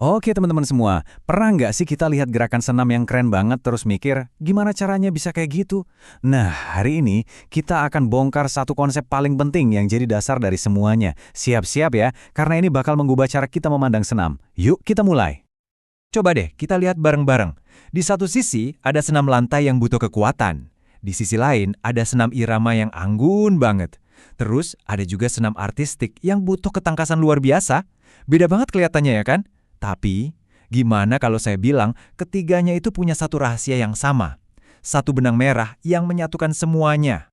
Oke teman-teman semua, pernah nggak sih kita lihat gerakan senam yang keren banget terus mikir, gimana caranya bisa kayak gitu? Nah, hari ini kita akan bongkar satu konsep paling penting yang jadi dasar dari semuanya. Siap-siap ya, karena ini bakal mengubah cara kita memandang senam. Yuk kita mulai. Coba deh kita lihat bareng-bareng. Di satu sisi ada senam lantai yang butuh kekuatan. Di sisi lain ada senam irama yang anggun banget. Terus ada juga senam artistik yang butuh ketangkasan luar biasa. Beda banget kelihatannya ya kan? Tapi gimana kalau saya bilang ketiganya itu punya satu rahasia yang sama. Satu benang merah yang menyatukan semuanya.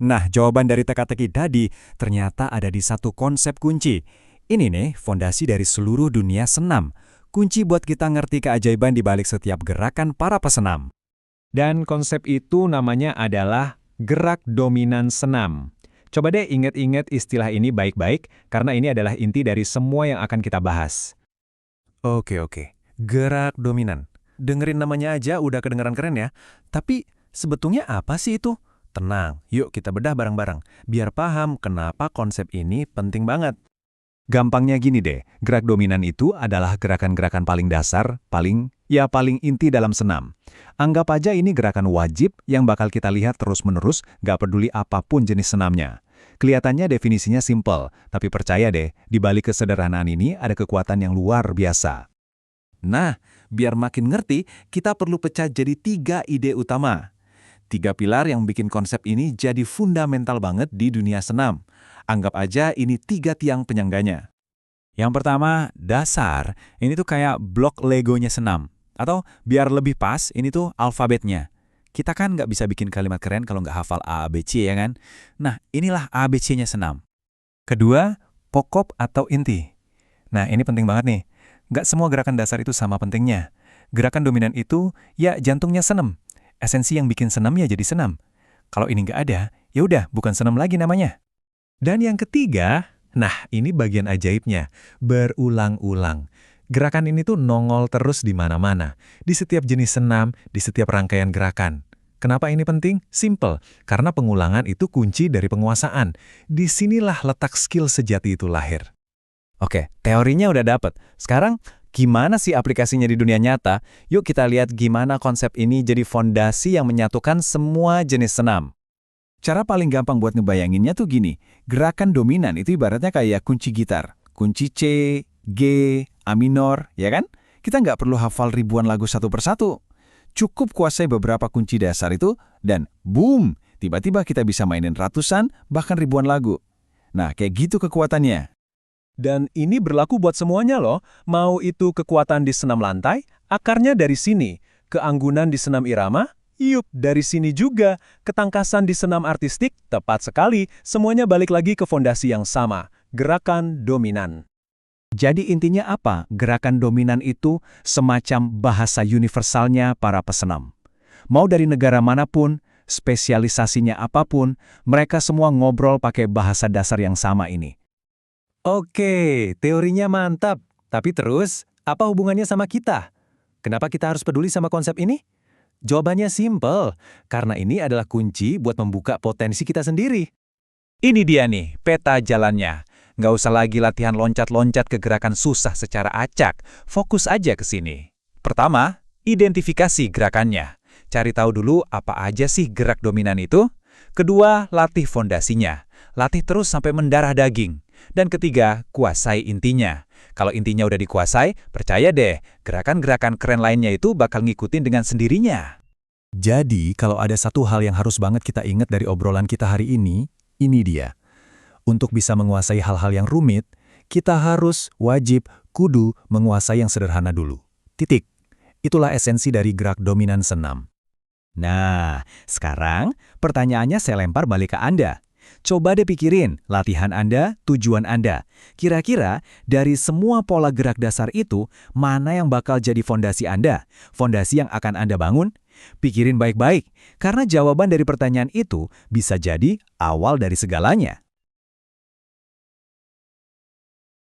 Nah, jawaban dari teka-teki tadi ternyata ada di satu konsep kunci. Ini nih, fondasi dari seluruh dunia senam. Kunci buat kita ngerti keajaiban di balik setiap gerakan para pesenam. Dan konsep itu namanya adalah gerak dominan senam. Coba deh ingat-ingat istilah ini baik-baik, karena ini adalah inti dari semua yang akan kita bahas. Oke. Gerak dominan. Dengerin namanya aja udah kedengeran keren ya. Tapi sebetulnya apa sih itu? Tenang, yuk kita bedah bareng-bareng. Biar paham kenapa konsep ini penting banget. Gampangnya gini deh, gerak dominan itu adalah gerakan-gerakan paling dasar, paling inti dalam senam. Anggap aja ini gerakan wajib yang bakal kita lihat terus-menerus, gak peduli apapun jenis senamnya. Kelihatannya definisinya simple, tapi percaya deh, di balik kesederhanaan ini ada kekuatan yang luar biasa. Nah, biar makin ngerti, kita perlu pecah jadi 3 ide utama. 3 pilar yang bikin konsep ini jadi fundamental banget di dunia senam. Anggap aja ini 3 tiang penyangganya. Yang pertama, dasar. Ini tuh kayak blok Legonya senam. Atau biar lebih pas, ini tuh alfabetnya. Kita kan nggak bisa bikin kalimat keren kalau nggak hafal A, B, C ya kan? Nah, inilah ABC-nya senam. Kedua, pokok atau inti. Nah, ini penting banget nih. Nggak semua gerakan dasar itu sama pentingnya. Gerakan dominan itu, ya jantungnya senam. Esensi yang bikin senam ya jadi senam. Kalau ini nggak ada, ya udah bukan senam lagi namanya. Dan yang ketiga, nah ini bagian ajaibnya, berulang-ulang. Gerakan ini tuh nongol terus di mana-mana, di setiap jenis senam, di setiap rangkaian gerakan. Kenapa ini penting? Simple, karena pengulangan itu kunci dari penguasaan. Disinilah letak skill sejati itu lahir. Oke, teorinya udah dapet. Sekarang, gimana sih aplikasinya di dunia nyata? Yuk kita lihat gimana konsep ini jadi fondasi yang menyatukan semua jenis senam. Cara paling gampang buat ngebayanginnya tuh gini, gerakan dominan itu ibaratnya kayak kunci gitar. Kunci C, G, A minor, ya kan? Kita nggak perlu hafal ribuan lagu satu persatu. Cukup kuasai beberapa kunci dasar itu, dan boom, tiba-tiba kita bisa mainin ratusan, bahkan ribuan lagu. Nah, kayak gitu kekuatannya. Dan ini berlaku buat semuanya loh, mau itu kekuatan di senam lantai, akarnya dari sini, keanggunan di senam irama, yup, dari sini juga, ketangkasan di senam artistik, tepat sekali, semuanya balik lagi ke fondasi yang sama, gerakan dominan. Jadi intinya apa? Gerakan dominan itu semacam bahasa universalnya para pesenam. Mau dari negara manapun, spesialisasinya apapun, mereka semua ngobrol pakai bahasa dasar yang sama ini. Oke, teorinya mantap. Tapi terus, apa hubungannya sama kita? Kenapa kita harus peduli sama konsep ini? Jawabannya simple, karena ini adalah kunci buat membuka potensi kita sendiri. Ini dia nih, peta jalannya. Nggak usah lagi latihan loncat-loncat ke gerakan susah secara acak. Fokus aja ke sini. Pertama, identifikasi gerakannya. Cari tahu dulu apa aja sih gerak dominan itu. Kedua, latih fondasinya. Latih terus sampai mendarah daging. Dan ketiga, kuasai intinya. Kalau intinya udah dikuasai, percaya deh, gerakan-gerakan keren lainnya itu bakal ngikutin dengan sendirinya. Jadi, kalau ada satu hal yang harus banget kita ingat dari obrolan kita hari ini dia. Untuk bisa menguasai hal-hal yang rumit, kita harus, wajib, kudu menguasai yang sederhana dulu. Titik. Itulah esensi dari gerak dominan senam. Nah, sekarang pertanyaannya saya lempar balik ke Anda. Coba deh pikirin latihan Anda, tujuan Anda. Kira-kira dari semua pola gerak dasar itu, mana yang bakal jadi fondasi Anda? Fondasi yang akan Anda bangun? Pikirin baik-baik, karena jawaban dari pertanyaan itu bisa jadi awal dari segalanya.